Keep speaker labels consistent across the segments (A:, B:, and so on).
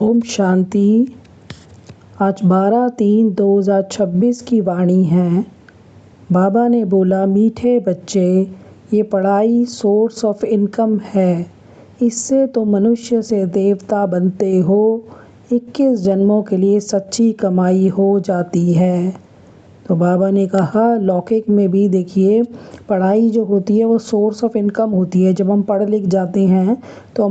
A: ओम शांति। आज 12/3/2026 की वाणी है। बाबा ने बोला, मीठे बच्चे, ये पढ़ाई सोर्स ऑफ इनकम है। इससे तो मनुष्य से देवता बनते हो। 21 जन्मों के लिए सच्ची कमाई हो जाती है। तो बाबा ने कहा, लौकिक में भी देखिए, पढ़ाई जो होती है वो सोर्स ऑफ इनकम होती है। जब हम पढ़ लिख जाते हैं तो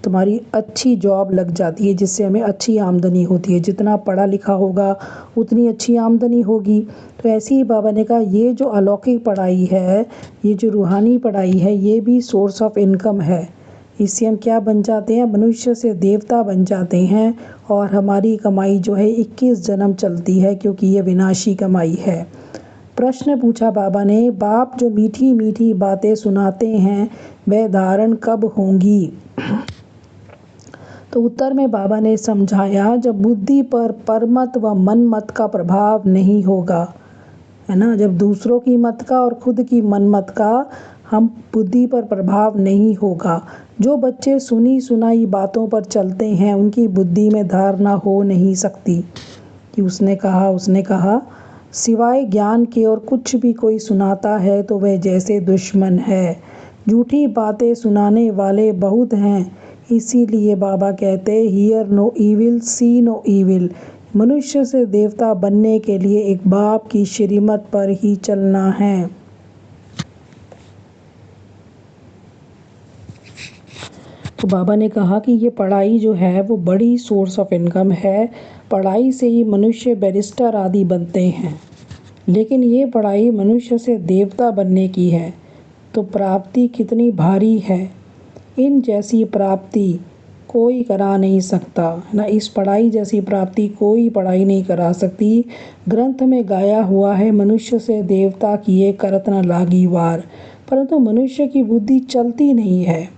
A: तुम्हारी अच्छी जॉब लग जाती है, जिससे हमें अच्छी आमदनी होती है। जितना पढ़ा लिखा होगा उतनी अच्छी आमदनी होगी। तो ऐसे ही बाबा ने कहा, ये जो अलौकिक पढ़ाई है, ये जो रूहानी पढ़ाई है, ये भी सोर्स ऑफ इनकम है। इससे हम क्या बन जाते हैं? मनुष्य से देवता बन जाते हैं। और हमारी कमाई जो है 21 जन्म चलती है, क्योंकि ये विनाशी कमाई है। प्रश्न पूछा बाबा ने, बाप जो मीठी मीठी बातें सुनाते हैं वह धारण कब होंगी? तो उत्तर में बाबा ने समझाया, जब बुद्धि पर परमत व मनमत का प्रभाव नहीं होगा, है ना। जब दूसरों की मत का और खुद की मनमत का हम बुद्धि पर प्रभाव नहीं होगा। जो बच्चे सुनी सुनाई बातों पर चलते हैं उनकी बुद्धि में धारणा हो नहीं सकती। कि उसने कहा सिवाय ज्ञान के और कुछ भी कोई सुनाता है तो वह जैसे दुश्मन है। झूठी बातें सुनाने वाले बहुत हैं। इसीलिए बाबा कहते, hear no evil, see no evil. मनुष्य से देवता बनने के लिए एक बाप की श्रीमत पर ही चलना है। तो बाबा ने कहा कि ये पढ़ाई जो है वो बड़ी सोर्स ऑफ इनकम है। पढ़ाई से ही मनुष्य बैरिस्टर आदि बनते हैं। लेकिन ये पढ़ाई मनुष्य से देवता बनने की है, तो प्राप्ति कितनी भारी है। इन जैसी प्राप्ति कोई करा नहीं सकता ना। इस पढ़ाई जैसी प्राप्ति कोई पढ़ाई नहीं करा सकती। ग्रंथ में गाया हुआ है, मनुष्य से देवता किए करत न लागी वार। परंतु मनुष्य की बुद्धि चलती नहीं है।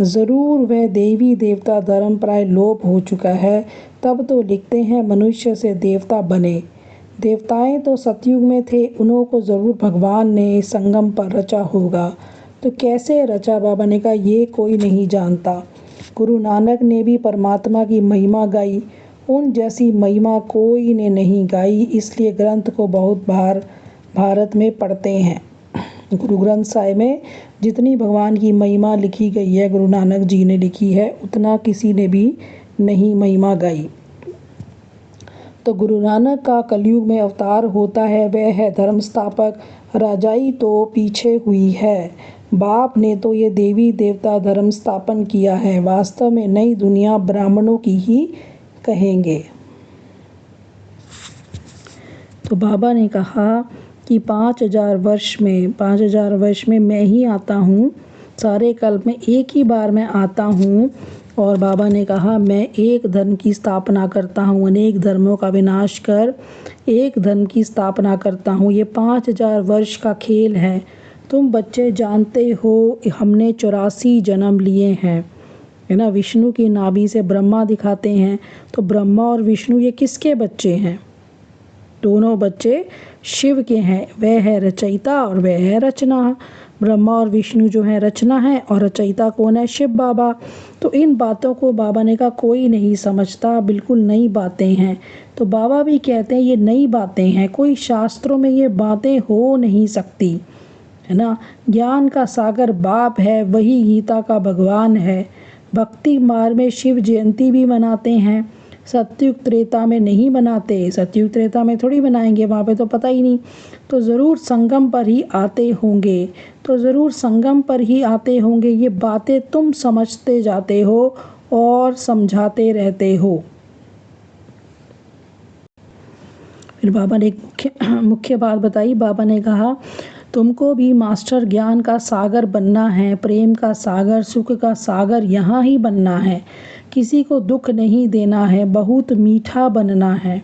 A: ज़रूर वह देवी देवता धर्म प्राय लोप हो चुका है। तब तो लिखते हैं मनुष्य से देवता बने। देवताएं तो सतयुग में थे, उन्हों को ज़रूर भगवान ने संगम पर रचा होगा। तो कैसे रचा? बाबा ने कहा, ये कोई नहीं जानता। गुरु नानक ने भी परमात्मा की महिमा गाई, उन जैसी महिमा कोई ने नहीं गाई। इसलिए ग्रंथ को बहुत बार भारत में पढ़ते हैं। गुरु ग्रंथ साहिब में जितनी भगवान की महिमा लिखी गई है, गुरु नानक जी ने लिखी है, उतना किसी ने भी नहीं महिमा गाई। तो गुरु नानक का कलयुग में अवतार होता है, वह है धर्म स्थापक। राजाई तो पीछे हुई है, बाप ने तो ये देवी देवता धर्म स्थापन किया है। वास्तव में नई दुनिया ब्राह्मणों की ही कहेंगे। तो बाबा ने कहा कि 5000 वर्ष में मैं ही आता हूँ। सारे कल्प में एक ही बार मैं आता हूँ। और बाबा ने कहा, मैं एक धर्म की स्थापना करता हूँ, अनेक धर्मों का विनाश कर एक धर्म की स्थापना करता हूँ। ये 5000 वर्ष का खेल है। तुम बच्चे जानते हो, हमने 84 जन्म लिए हैं, है ना। विष्णु की नाभि से ब्रह्मा दिखाते हैं, तो ब्रह्मा और विष्णु ये किसके बच्चे हैं? दोनों बच्चे शिव के हैं। वह है रचयिता और वह है रचना। ब्रह्मा और विष्णु जो है रचना है, और रचयिता कौन है? शिव बाबा। तो इन बातों को बाबा ने कहा कोई नहीं समझता, बिल्कुल नई बातें हैं। तो बाबा भी कहते हैं ये नई बातें हैं, कोई शास्त्रों में ये बातें हो नहीं सकती, है ना। ज्ञान का सागर बाप है, वही गीता का भगवान है। भक्ति मार्ग में शिव जयंती भी मनाते हैं। सतयुग त्रेता में नहीं बनाते। सतयुग त्रेता में थोड़ी बनाएंगे, वहाँ पे तो पता ही नहीं। तो ज़रूर संगम पर ही आते होंगे। ये बातें तुम समझते जाते हो और समझाते रहते हो। फिर बाबा ने एक मुख्य बात बताई। बाबा ने कहा, तुमको भी मास्टर ज्ञान का सागर बनना है, प्रेम का सागर, सुख का सागर यहाँ ही बनना है। किसी को दुख नहीं देना है, बहुत मीठा बनना है।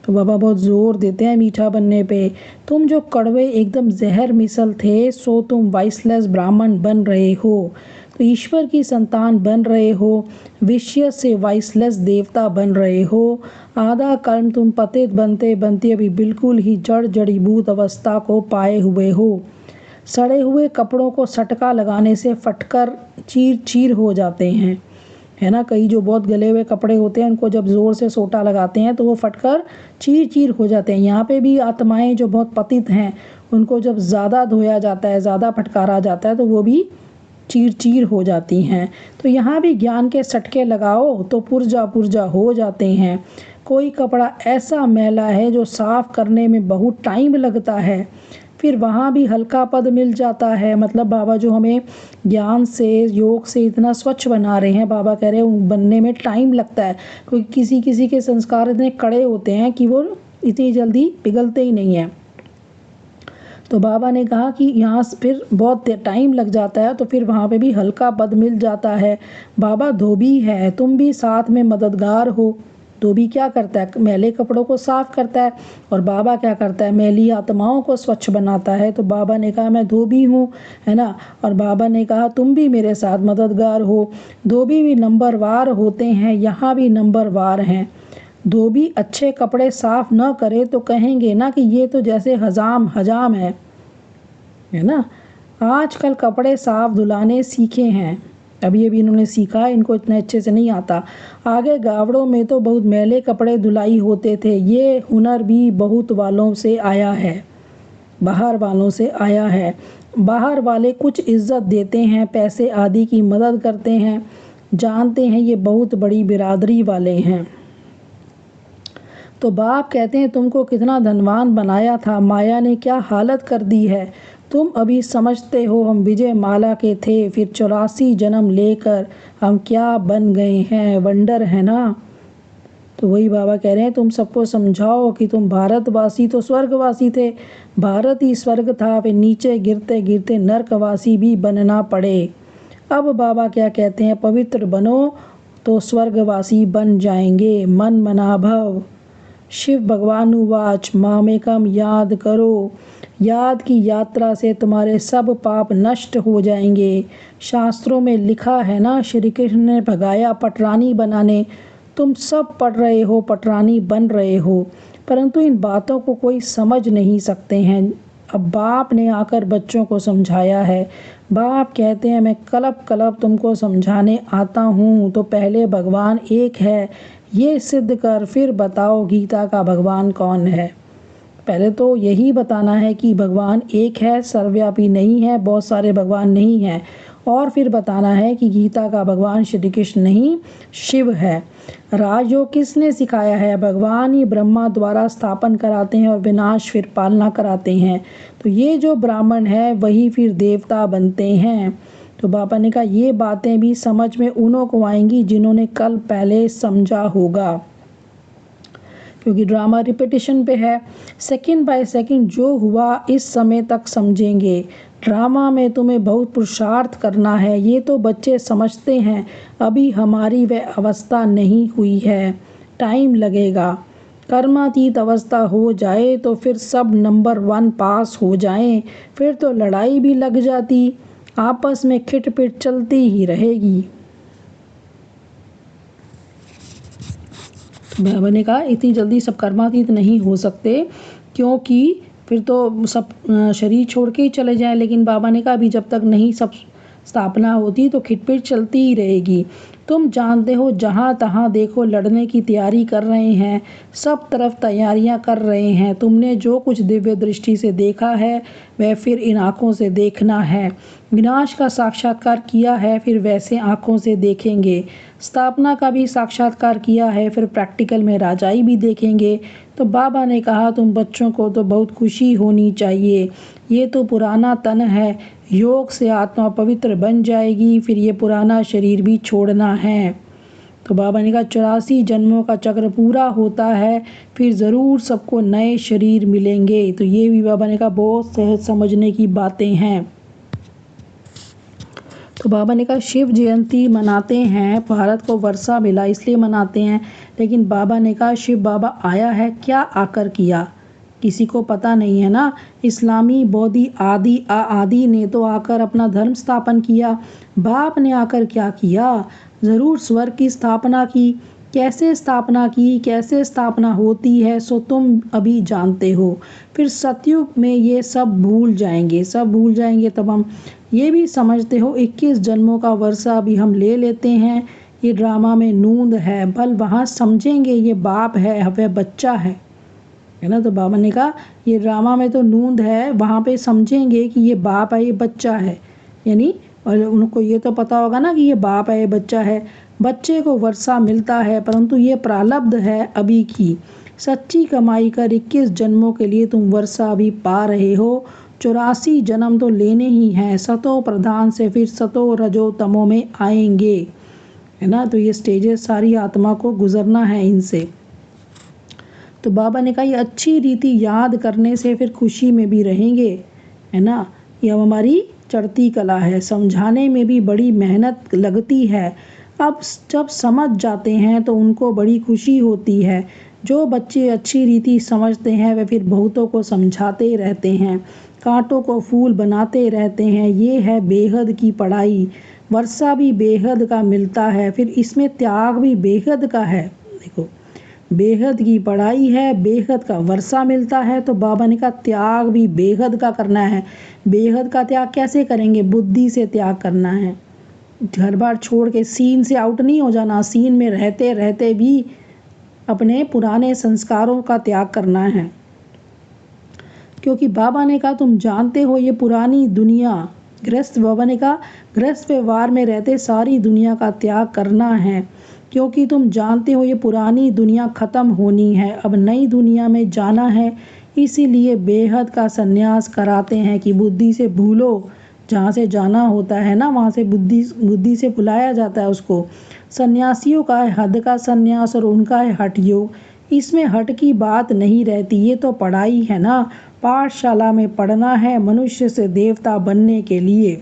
A: तो बाबा बहुत ज़ोर देते हैं मीठा बनने पे। तुम जो कड़वे एकदम जहर मिसल थे, सो तुम वाइसलेस ब्राह्मण बन रहे हो। तो ईश्वर की संतान बन रहे हो, विषय से वाइसलेस देवता बन रहे हो। आधा कर्म तुम पतित बनते बनते अभी बिल्कुल ही जड़ जड़ीभूत अवस्था को पाए हुए हो। सड़े हुए कपड़ों को सटका लगाने से फटकर चीर चीर हो जाते हैं, है ना। कई जो बहुत गले हुए कपड़े होते हैं उनको जब ज़ोर से सोटा लगाते हैं तो वो फटकर चीर चीर हो जाते हैं। यहाँ पे भी आत्माएं जो बहुत पतित हैं उनको जब ज़्यादा धोया जाता है, ज़्यादा फटकारा जाता है तो वो भी चीर चीर हो जाती हैं। तो यहाँ भी ज्ञान के सटके लगाओ तो पुर्जा पुर्जा हो जाते हैं। कोई कपड़ा ऐसा मैला है जो साफ़ करने में बहुत टाइम लगता है, फिर वहाँ भी हल्का पद मिल जाता है। मतलब बाबा जो हमें ज्ञान से, योग से इतना स्वच्छ बना रहे हैं, बाबा कह रहे हैं बनने में टाइम लगता है, क्योंकि किसी किसी के संस्कार इतने कड़े होते हैं कि वो इतनी जल्दी पिघलते ही नहीं हैं। तो बाबा ने कहा कि यहाँ फिर बहुत टाइम लग जाता है, तो फिर वहाँ पे भी हल्का पद मिल जाता है। बाबा धोबी है, तुम भी साथ में मददगार हो। धोबी क्या करता है? मैले कपड़ों को साफ करता है, और बाबा क्या करता है? मैली आत्माओं को स्वच्छ बनाता है। तो बाबा ने कहा मैं धोबी हूँ, है ना। और बाबा ने कहा तुम भी मेरे साथ मददगार हो। धोबी भी नंबरवार होते हैं, यहाँ भी नंबरवार हैं। धोबी अच्छे कपड़े साफ न करे तो कहेंगे ना कि ये तो जैसे हजाम हजाम है ना। आजकल कपड़े साफ धुलाने सीखे हैं, अभी अभी इन्होंने सीखा, इनको इतने अच्छे से नहीं आता। आगे गावड़ों में तो बहुत मैले कपड़े धुलाई होते थे। ये हुनर भी बहुत वालों से आया है, बाहर वालों से आया है। बाहर वाले कुछ इज्जत देते हैं, पैसे आदि की मदद करते हैं, जानते हैं ये बहुत बड़ी बिरादरी वाले हैं। तो बाप कहते हैं तुमको कितना धनवान बनाया था, माया ने क्या हालत कर दी है। तुम अभी समझते हो हम विजय माला के थे, फिर 84 जन्म लेकर हम क्या बन गए हैं। वंडर है ना। तो वही बाबा कह रहे हैं तुम सबको समझाओ कि तुम भारतवासी तो स्वर्गवासी थे, भारत ही स्वर्ग था, फिर नीचे गिरते गिरते नर्कवासी भी बनना पड़े। अब बाबा क्या कहते हैं? पवित्र बनो तो स्वर्गवासी बन जाएंगे। मन मना भव। शिव भगवान उवाच मामेकम याद करो। याद की यात्रा से तुम्हारे सब पाप नष्ट हो जाएंगे। शास्त्रों में लिखा है ना, श्री कृष्ण ने भगाया पटरानी बनाने। तुम सब पढ़ रहे हो, पटरानी बन रहे हो, परंतु इन बातों को कोई समझ नहीं सकते हैं। अब बाप ने आकर बच्चों को समझाया है। बाप कहते हैं मैं कलप कलप तुमको समझाने आता हूँ, तो पहले भगवान एक है ये सिद्ध कर, फिर बताओ गीता का भगवान कौन है। पहले तो यही बताना है कि भगवान एक है, सर्वव्यापी नहीं है, बहुत सारे भगवान नहीं हैं, और फिर बताना है कि गीता का भगवान श्री कृष्ण नहीं शिव है। राजयोग किसने सिखाया है? भगवान ही ब्रह्मा द्वारा स्थापन कराते हैं और विनाश फिर पालना कराते हैं। तो ये जो ब्राह्मण है वही फिर देवता बनते हैं। तो बाबा ने कहा ये बातें भी समझ में उन्हों को आएंगी जिन्होंने कल पहले समझा होगा, क्योंकि ड्रामा रिपीटिशन पे है। सेकंड बाय सेकंड जो हुआ इस समय तक समझेंगे। ड्रामा में तुम्हें बहुत पुरुषार्थ करना है, ये तो बच्चे समझते हैं, अभी हमारी वह अवस्था नहीं हुई है, टाइम लगेगा। कर्मातीत अवस्था हो जाए तो फिर सब नंबर 1 पास हो जाएं, फिर तो लड़ाई भी लग जाती, आपस में खिटपिट चलती ही रहेगी। बाबा ने कहा इतनी जल्दी सब कर्मातीत नहीं हो सकते, क्योंकि फिर तो सब शरीर छोड़ के ही चले जाएं। लेकिन बाबा ने कहा अभी जब तक नहीं सब स्थापना होती तो खिटपिट चलती ही रहेगी। तुम जानते हो जहाँ तहाँ देखो लड़ने की तैयारी कर रहे हैं, सब तरफ तैयारियां कर रहे हैं। तुमने जो कुछ दिव्य दृष्टि से देखा है वह फिर इन आँखों से देखना है। विनाश का साक्षात्कार किया है, फिर वैसे आँखों से देखेंगे। स्थापना का भी साक्षात्कार किया है, फिर प्रैक्टिकल में राजाई भी देखेंगे। तो बाबा ने कहा तुम बच्चों को तो बहुत खुशी होनी चाहिए, ये तो पुराना तन है, योग से आत्मा पवित्र बन जाएगी, फिर ये पुराना शरीर भी छोड़ना है। तो बाबा ने कहा 84 जन्मों का चक्र पूरा होता है, फिर ज़रूर सबको नए शरीर मिलेंगे। तो ये भी बाबा ने कहा बहुत सहज समझने की बातें हैं। तो बाबा ने कहा शिव जयंती मनाते हैं, भारत को वर्षा मिला इसलिए मनाते हैं, लेकिन बाबा ने कहा शिव बाबा आया है, क्या आकर किया किसी को पता नहीं है ना। इस्लामी बौद्धि आदि आदि ने तो आकर अपना धर्म स्थापन किया, बाप ने आकर क्या किया? ज़रूर स्वर्ग की स्थापना की। कैसे स्थापना की, कैसे स्थापना होती है सो तुम अभी जानते हो। फिर सतयुग में ये सब भूल जाएंगे, सब भूल जाएंगे। तब हम ये भी समझते हो 21 जन्मों का वर्षा अभी हम ले लेते हैं, ये ड्रामा में नूंद है, बल वहाँ समझेंगे ये बाप है वह बच्चा है ना। तो बाबा ने कहा ये ड्रामा में तो नूंद है, वहाँ पे समझेंगे कि ये बाप है ये बच्चा है, यानी और उनको ये तो पता होगा ना कि ये बाप है ये बच्चा है। बच्चे को वर्षा मिलता है, परंतु ये प्रारब्ध है अभी की। सच्ची कमाई कर 21 जन्मों के लिए तुम वर्षा अभी पा रहे हो। 84 जन्म तो लेने ही हैं, सतो प्रधान से फिर सतो रजो तमो में आएंगे, है ना। तो ये स्टेजेस सारी आत्मा को गुजरना है इनसे। तो बाबा ने कहा ये अच्छी रीति याद करने से फिर खुशी में भी रहेंगे, है ना। ये हमारी चढ़ती कला है, समझाने में भी बड़ी मेहनत लगती है। अब जब समझ जाते हैं तो उनको बड़ी खुशी होती है। जो बच्चे अच्छी रीति समझते हैं वे फिर बहुतों को समझाते रहते हैं, कांटों को फूल बनाते रहते हैं। ये है बेहद की पढ़ाई। वर्षा भी बेहद का मिलता है, फिर इसमें त्याग भी बेहद का है। देखो बेहद की पढ़ाई है, बेहद का वर्षा मिलता है, तो बाबा ने कहा त्याग भी बेहद का करना है। बेहद का त्याग कैसे करेंगे? बुद्धि से त्याग करना है। घर बार छोड़ के सीन से आउट नहीं हो जाना, सीन में रहते रहते भी अपने पुराने संस्कारों का त्याग करना है। क्योंकि बाबा ने कहा तुम जानते हो ये पुरानी दुनिया, बाबा ने कहा गृहस्थ व्यवहार में रहते सारी दुनिया का त्याग करना है, क्योंकि तुम जानते हो ये पुरानी दुनिया ख़त्म होनी है, अब नई दुनिया में जाना है। इसीलिए बेहद का संन्यास कराते हैं कि बुद्धि से भूलो, जहाँ से जाना होता है ना वहाँ से बुद्धि से भुलाया जाता है उसको। सन्यासियों का है हद का संन्यास और उनका है हठ योग। इसमें हट की बात नहीं रहती, ये तो पढ़ाई है ना। पाठशाला में पढ़ना है मनुष्य से देवता बनने के लिए।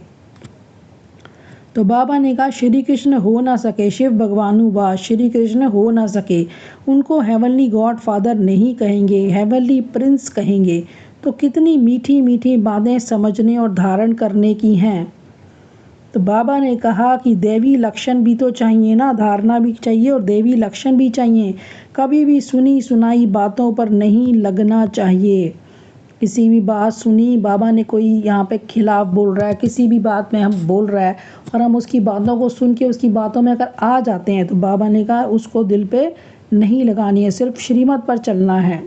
A: तो बाबा ने कहा श्री कृष्ण हो ना सके, शिव भगवानुवास श्री कृष्ण हो ना सके, उनको हेवनली गॉड फादर नहीं कहेंगे, हेवनली प्रिंस कहेंगे। तो कितनी मीठी मीठी बातें समझने और धारण करने की हैं। तो बाबा ने कहा कि देवी लक्षण भी तो चाहिए ना, धारणा भी चाहिए और देवी लक्षण भी चाहिए। कभी भी सुनी सुनाई बातों पर नहीं लगना चाहिए। किसी भी बात सुनी, बाबा ने कोई यहाँ पे खिलाफ बोल रहा है, किसी भी बात में हम बोल रहा है और हम उसकी बातों को सुन के उसकी बातों में अगर आ जाते हैं तो बाबा ने कहा उसको दिल पे नहीं लगानी है, सिर्फ श्रीमत पर चलना है।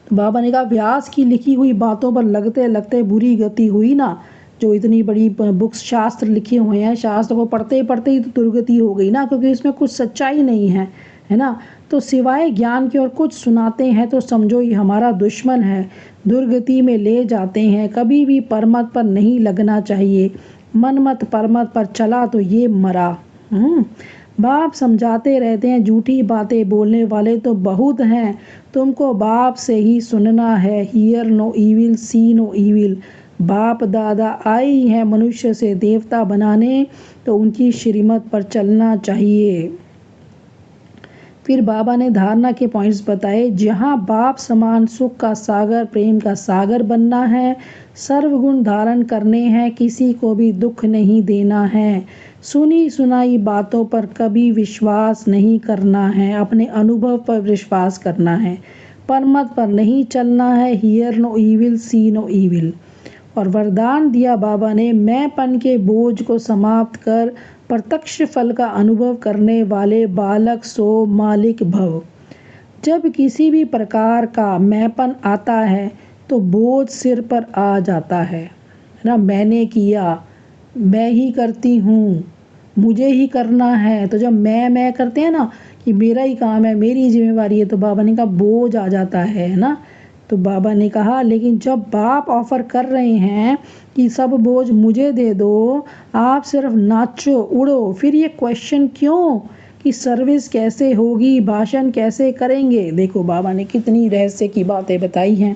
A: तो बाबा ने कहा व्यास की लिखी हुई बातों पर लगते लगते बुरी गति हुई ना। जो इतनी बड़ी बुक्स शास्त्र लिखे हुए हैं, शास्त्र को पढ़ते पढ़ते ही तो दुर्गति हो गई ना, क्योंकि इसमें कुछ सच्चाई नहीं है ना। तो सिवाय ज्ञान के और कुछ सुनाते हैं तो समझो ये हमारा दुश्मन है, दुर्गति में ले जाते हैं। कभी भी परमत पर नहीं लगना चाहिए, मनमत परमत पर चला तो ये मरा। बाप समझाते रहते हैं झूठी बातें बोलने वाले तो बहुत हैं, तुमको बाप से ही सुनना है। Hear no evil, see no evil. बाप दादा आई हैं मनुष्य से देवता बनाने, तो उनकी श्रीमत पर चलना चाहिए। फिर बाबा ने धारणा के पॉइंट्स बताए। जहाँ बाप समान सुख का सागर, प्रेम का सागर बनना है, सर्वगुण धारण करने हैं, किसी को भी दुख नहीं देना है, सुनी सुनाई बातों पर कभी विश्वास नहीं करना है, अपने अनुभव पर विश्वास करना है, परमत पर नहीं चलना है। Hear no evil, see no evil. और वरदान दिया बाबा ने, मैंपन के बोझ को समाप्त कर प्रत्यक्ष फल का अनुभव करने वाले बालक सो मालिक भव। जब किसी भी प्रकार का मैंपन आता है तो बोझ सिर पर आ जाता है ना। मैंने किया, मैं ही करती हूँ, मुझे ही करना है। तो जब मैं करते हैं ना कि मेरा ही काम है, मेरी जिम्मेवारी है, तो बाबा ने कहा बोझ आ जाता है ना। तो बाबा ने कहा लेकिन जब बाप ऑफर कर रहे हैं कि सब बोझ मुझे दे दो, आप सिर्फ नाचो उड़ो, फिर ये क्वेश्चन क्यों कि सर्विस कैसे होगी, भाषण कैसे करेंगे। देखो बाबा ने कितनी रहस्य की बातें बताई हैं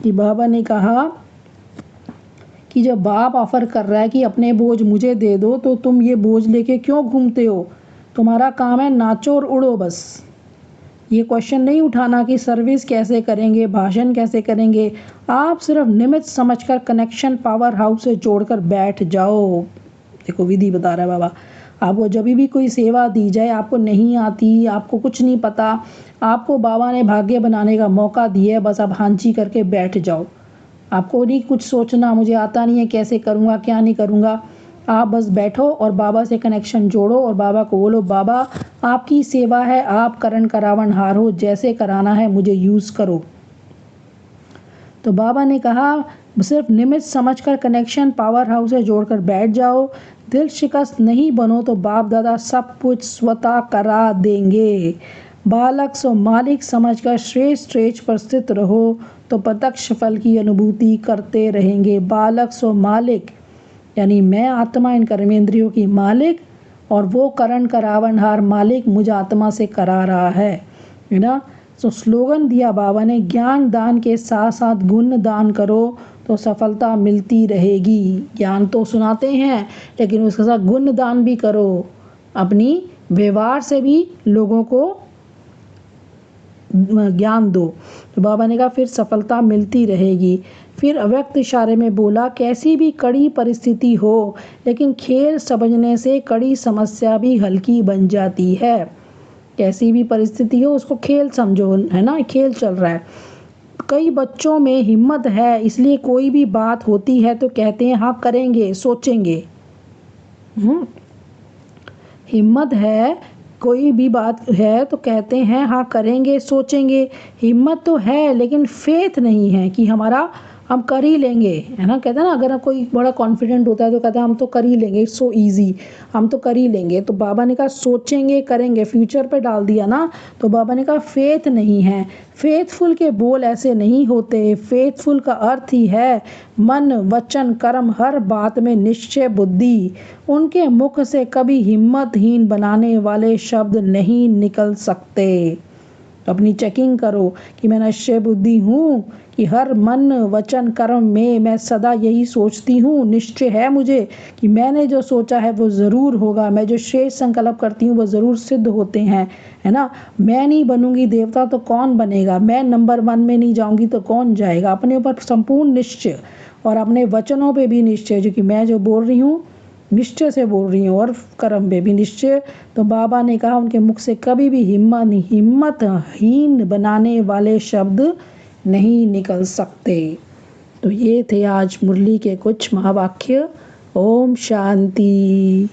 A: कि बाबा ने कहा कि जब बाप ऑफर कर रहा है कि अपने बोझ मुझे दे दो, तो तुम ये बोझ लेके क्यों घूमते हो? तुम्हारा काम है नाचो और उड़ो बस। ये क्वेश्चन नहीं उठाना कि सर्विस कैसे करेंगे, भाषण कैसे करेंगे। आप सिर्फ निमित्त समझकर कनेक्शन पावर हाउस से जोड़कर बैठ जाओ। देखो विधि बता रहा है बाबा। आपको जब भी कोई सेवा दी जाए, आपको नहीं आती, आपको कुछ नहीं पता, आपको बाबा ने भाग्य बनाने का मौका दिया है, बस आप हांची करके बैठ जाओ। आपको नहीं कुछ सोचना मुझे आता नहीं है, कैसे करूँगा क्या नहीं करूँगा। आप बस बैठो और बाबा से कनेक्शन जोड़ो और बाबा को बोलो, बाबा आपकी सेवा है, आप करण करावन हार हो, जैसे कराना है मुझे यूज़ करो। तो बाबा ने कहा सिर्फ निमित्त समझकर कनेक्शन पावर हाउस से जोड़कर बैठ जाओ, दिल शिकस्त नहीं बनो तो बाप दादा सब कुछ स्वतः करा देंगे। बालक सो मालिक समझकर श्रेष्ठ स्टेज पर स्थित रहो तो प्रत्यक्ष फल की अनुभूति करते रहेंगे। बालक सो मालिक यानी मैं आत्मा इन कर्मेंद्रियों की मालिक और वो करण करावनहार मालिक मुझ आत्मा से करा रहा है ना। तो स्लोगन दिया बाबा ने, ज्ञान दान के साथ साथ गुण दान करो तो सफलता मिलती रहेगी। ज्ञान तो सुनाते हैं लेकिन उसके साथ गुण दान भी करो, अपनी व्यवहार से भी लोगों को ज्ञान दो। तो बाबा ने कहा फिर सफलता मिलती रहेगी। फिर अव्यक्त इशारे में बोला, कैसी भी कड़ी परिस्थिति हो लेकिन खेल समझने से कड़ी समस्या भी हल्की बन जाती है। कैसी भी परिस्थिति हो उसको खेल समझो, है ना, खेल चल रहा है। कई बच्चों में हिम्मत है इसलिए कोई भी बात होती है तो कहते हैं हाँ करेंगे, सोचेंगे। हिम्मत है, कोई भी बात है तो कहते हैं हाँ करेंगे, सोचेंगे। हिम्मत तो है लेकिन फेथ नहीं है कि हम कर ही लेंगे, है ना। कहते हैं ना, अगर कोई बड़ा कॉन्फिडेंट होता है तो कहता है हम तो कर ही लेंगे, इट्स सो ईजी, हम तो कर ही लेंगे। तो बाबा ने कहा सोचेंगे, करेंगे, फ्यूचर पे डाल दिया ना। तो बाबा ने कहा फेथ नहीं है। फेथफुल के बोल ऐसे नहीं होते। फेथफुल का अर्थ ही है मन वचन कर्म हर बात में निश्चय बुद्धि। उनके मुख से कभी हिम्मतहीन बनाने वाले शब्द नहीं निकल सकते। अपनी चेकिंग करो कि मैं निश्चय बुद्धि हूँ, कि हर मन वचन कर्म में मैं सदा यही सोचती हूँ, निश्चय है मुझे कि मैंने जो सोचा है वो ज़रूर होगा, मैं जो श्रेष्ठ संकल्प करती हूँ वो ज़रूर सिद्ध होते हैं, है ना। मैं नहीं बनूंगी देवता तो कौन बनेगा, मैं नंबर 1 में नहीं जाऊंगी तो कौन जाएगा। अपने ऊपर संपूर्ण निश्चय और अपने वचनों पे भी निश्चय, जो कि मैं जो बोल रही हूँ निश्चय से बोल रही हूँ, और कर्म पे भी निश्चय। तो बाबा ने कहा उनके मुख से कभी भी हिम्मतहीन बनाने वाले शब्द नहीं निकल सकते। तो ये थे आज मुरली के कुछ महावाक्य। ओम शांति।